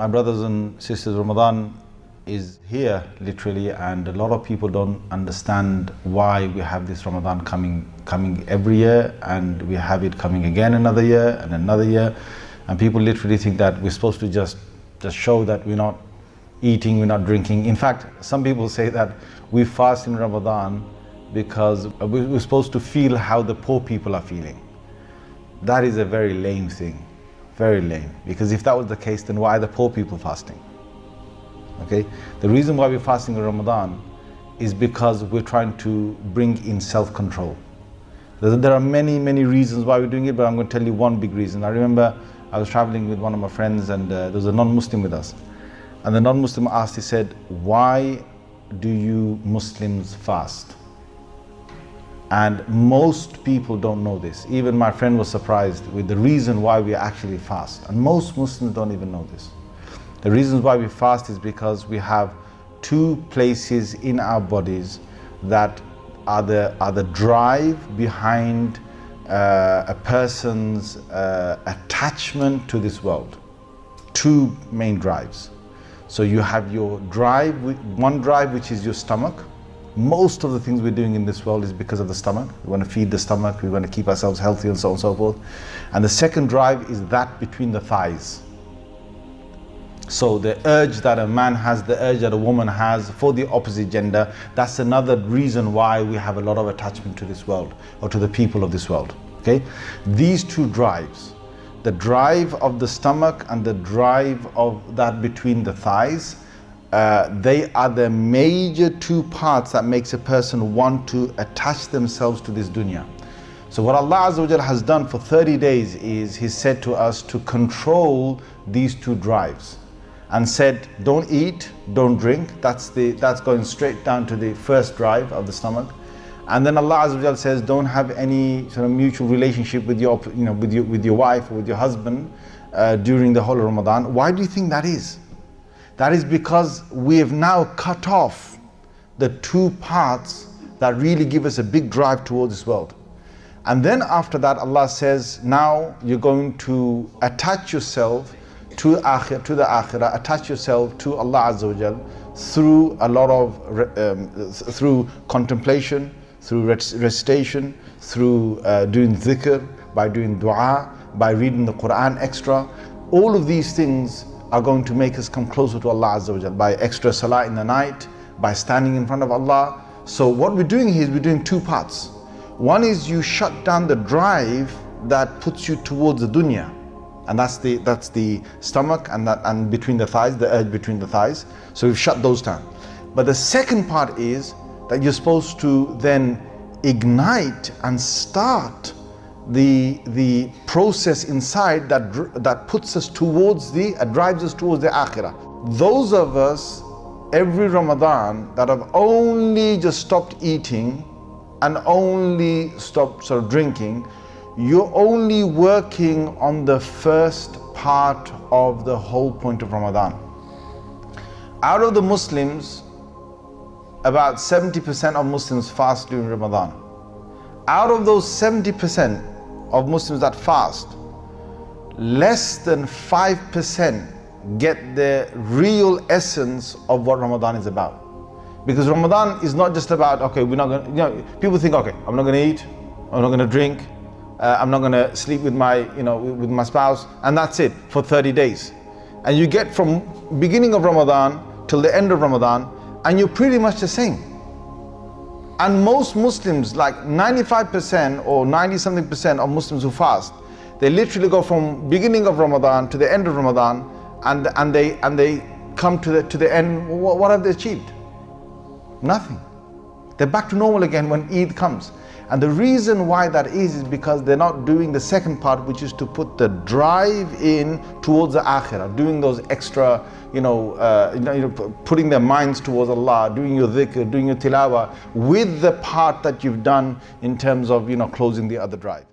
My brothers and sisters, Ramadan is here literally, and a lot of people don't understand why we have this Ramadan coming every year, and we have it coming again another year and another year. And people literally think that we're supposed to just show that we're not eating, we're not drinking. In fact, some people say that we fast in Ramadan because we're supposed to feel how the poor people are feeling. That is a very lame thing, very lame. Because if that was the case, then why are the poor people fasting? Okay, the reason why we're fasting in Ramadan is because we're trying to bring in self-control. There are many reasons why we're doing it, but I'm going to tell you one big reason. I remember I was traveling with one of my friends, and there was a non-Muslim with us. And the non-Muslim asked, he said, "Why do you Muslims fast?" And most people don't know this. Even my friend was surprised with the reason why we actually fast. And most Muslims don't even know this. The reasons why we fast is because we have two places in our bodies that are the drive behind a person's attachment to this world. Two main drives. So you have your drive, one drive which is your stomach. Most of the things we're doing in this world is because of the stomach. We want to feed the stomach, we want to keep ourselves healthy, and so on and so forth. And the second drive is that between the thighs. So the urge that a man has, the urge that a woman has for the opposite gender, that's another reason why we have a lot of attachment to this world, or to the people of this world. Okay? These two drives, the drive of the stomach and the drive of that between the thighs, they are the major two parts that makes a person want to attach themselves to this dunya. So what Allah Azza wa Jalla has done for 30 days is He said to us to control these two drives, and said, don't eat, don't drink. That's going straight down to the first drive of the stomach. And then Allah Azza wa Jalla says, don't have any sort of mutual relationship with your wife or with your husband during the whole of Ramadan. Why do you think that is? That is because we have now cut off the two parts that really give us a big drive towards this world. And then after that, Allah says, now you're going to attach yourself to the akhirah, attach yourself to Allah Azza wa Jal through a lot of through contemplation, through recitation, through doing dhikr, by doing dua, by reading the Quran extra. All of these things are going to make us come closer to Allah Azza wa Jal, by extra salah in the night, by standing in front of Allah. So what we're doing here is we're doing two parts. One is you shut down the drive that puts you towards the dunya, and that's the stomach and between the thighs, the urge between the thighs. So we've shut those down. But the second part is that you're supposed to then ignite and start the process inside that puts us towards drives us towards the akhirah. Those of us every Ramadan that have only just stopped eating and only stopped sort of drinking, you're only working on the first part of the whole point of Ramadan. Out of the Muslims, about 70% of Muslims fast during Ramadan. Out of those 70% of Muslims that fast, less than 5% get the real essence of what Ramadan is about. Because Ramadan is not just about, okay, we're not going to, people think, okay, I'm not going to eat, I'm not going to drink, I'm not going to sleep with my spouse, and that's it for 30 days. And you get from beginning of Ramadan till the end of Ramadan, and you're pretty much the same. And most Muslims, like 95% or 90-something% of Muslims who fast, they literally go from beginning of Ramadan to the end of Ramadan, and they come to the end. What have they achieved? Nothing. They're back to normal again when Eid comes. And the reason why that is because they're not doing the second part, which is to put the drive in towards the akhirah, doing those extra, putting their minds towards Allah, doing your dhikr, doing your tilawah, with the part that you've done in terms of, closing the other drive.